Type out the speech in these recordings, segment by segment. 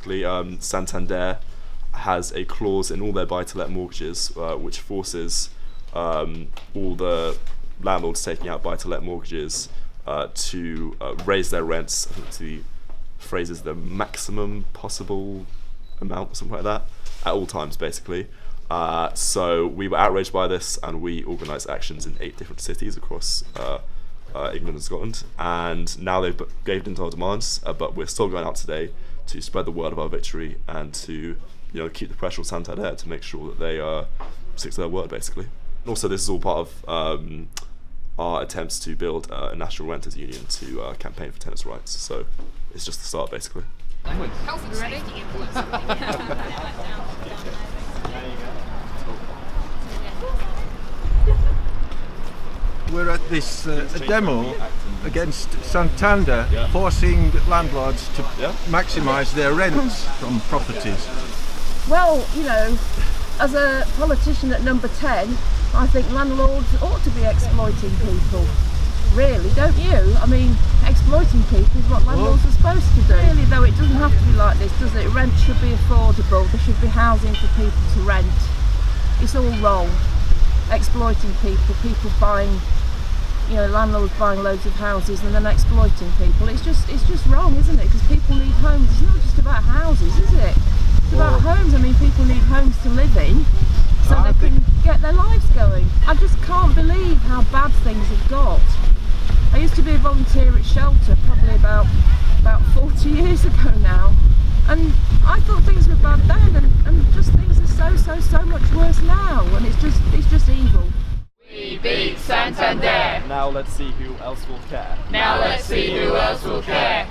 basically. Santander has a clause in all their buy-to-let mortgages which forces all the landlords taking out buy-to-let mortgages to raise their rents. I think the phrase is the maximum possible amount or something like that at all times, basically. So we were outraged by this, and we organised actions in 8 different cities across England and Scotland, and now they've gave into our demands, but we're still going out today to spread the word of our victory and to keep the pressure on Santander to make sure that they stick to their word, basically. And also, this is all part of our attempts to build a national renters union to campaign for tenants' rights. So it's just the start, basically. Health and safety We're at this demo against Santander, forcing landlords to maximise their rents from properties. Well, as a politician at number 10, I think landlords ought to be exploiting people. Really, don't you? I mean, exploiting people is what landlords are supposed to do. Really, though, it doesn't have to be like this, does it? Rent should be affordable. There should be housing for people to rent. It's all wrong. Exploiting people buying, landlords buying loads of houses and then exploiting people. It's just wrong, isn't it? Because people need homes. It's not just about houses, is it? It's about homes. I mean, people need homes to live in so they can get their lives going. I just can't believe how bad things have got. I used to be a volunteer at Shelter probably about 40 years ago now, and I thought things were bad then, and just things are so much worse now, and it's just evil. We beat Santander. Now let's see who else will care. Now let's see who else will care.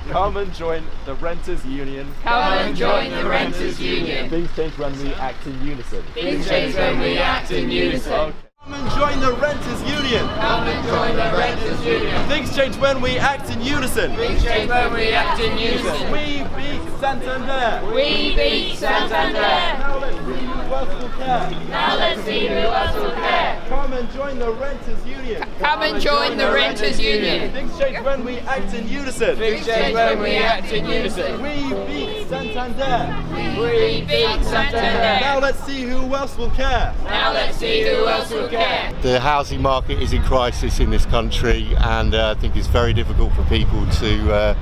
Come and join the Renters Union. Come and join the Renters Union. Things change when we act in unison. Things change when we act in unison. Okay. Come and join the Renters Union. Come and join the Renters Union. Things change when we act in unison. Things change when we act in unison. We beat Santander. We beat Santander. Now let's see who else will care. Now let's see who else will care. Come and join the Renters Union. Come and join the Renters Union. Things change when we act in unison. Things change when we act in unison. We beat Santander. We beat Santander. Now let's see who else will care. Now let's see who else will care. The housing market is in crisis in this country, and I think it's very difficult for people to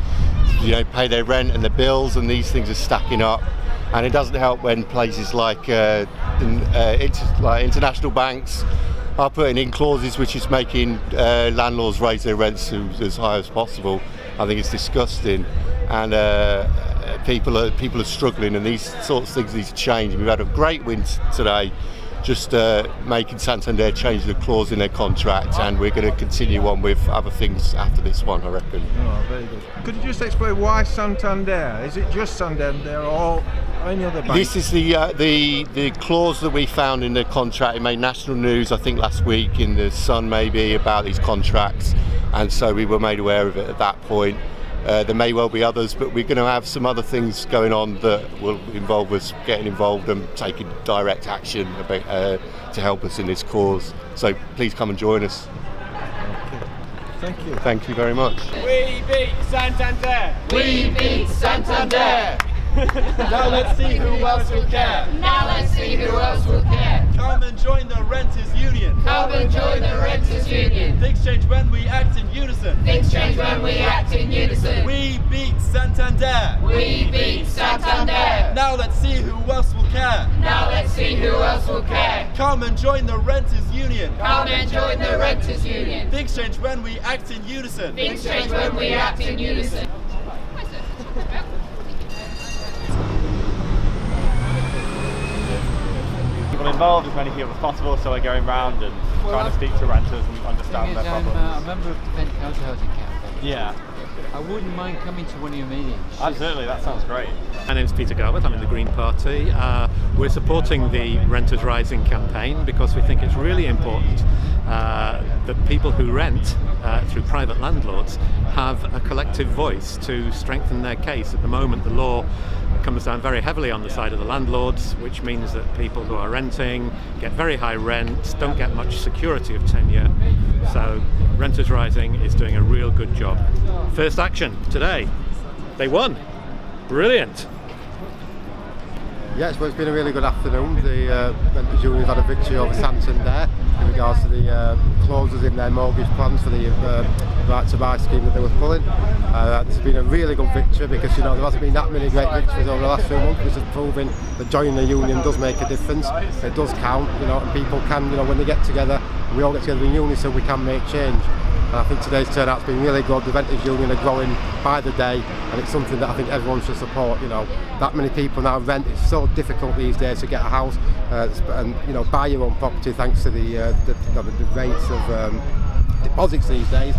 pay their rent and their bills, and these things are stacking up. And it doesn't help when places like international banks are putting in clauses which is making landlords raise their rents to as high as possible. I think it's disgusting, and people are struggling, and these sorts of things need to change. We've had a great win today, just making Santander change the clause in their contract, and we're going to continue on with other things after this one, I reckon. Oh, very good. Could you just explain why Santander? Is it just Santander or any other bank? This is the clause that we found in the contract. It made national news, I think, last week in the Sun maybe, about these contracts, and so we were made aware of it at that point. There may well be others, but we're going to have some other things going on that will involve us getting involved and taking direct action to help us in this cause. So please come and join us. Okay. Thank you. Thank you very much. We beat Santander. We beat Santander. Now let's see who else will care. Now let's see who else will care. Come and join the Renters Union. Come and join the Renters Union. Things change when we act in unison. Things change when we act in unison. We beat Santander. We beat Santander. Now let's see who else will care. Now let's see who else will care. Come and join the Renters Union. Come and join the Renters Union. Things change when we act in unison. Things change when we act in unison. People involved, as many people as possible, so we're going round and trying to speak to renters and understand their problems. I'm a member of the Defence Council Housing Campaign. Yeah. I wouldn't mind coming to one of your meetings. Absolutely, that sounds great. My name's Peter Garbutt, I'm in the Green Party. We're supporting the Renters Rising campaign because we think it's really important that people who rent through private landlords have a collective voice to strengthen their case. At the moment, the law comes down very heavily on the side of the landlords, which means that people who are renting get very high rents, don't get much security of tenure. So Renters Rising is doing a real good job. First action today. They won. Brilliant. Yes, well, it's been a really good afternoon. The Renters Union had a victory over Santander in regards to the clauses in their mortgage plans for the right to buy scheme that they were pulling. It's been a really good victory because there hasn't been that many great victories over the last few months, which is proving that joining the union does make a difference. It does count, and people can, when they get together, we all get together in unison, we can make change. And I think today's turnout's been really good. The Renters Union are growing by the day, and it's something that I think everyone should support. That many people now rent. It's so difficult these days to get a house and buy your own property thanks to the rates of deposits these days.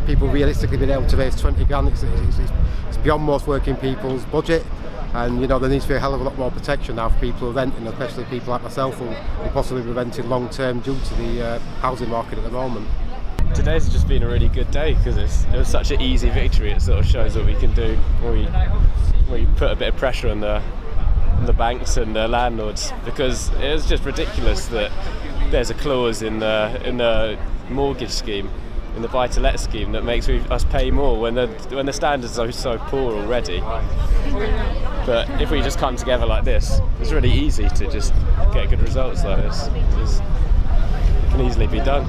People realistically being able to raise 20 grand. It's beyond most working people's budget. And there needs to be a hell of a lot more protection now for people who are renting, especially people like myself who will possibly be renting long term due to the housing market at the moment. Today's just been a really good day because it was such an easy victory. It sort of shows what we can do when we put a bit of pressure on the banks and the landlords, because it was just ridiculous that there's a clause in the mortgage scheme, in the buy-to-let scheme, that makes us pay more when the standards are so poor already. But if we just come together like this, it's really easy to just get good results like this. It can easily be done.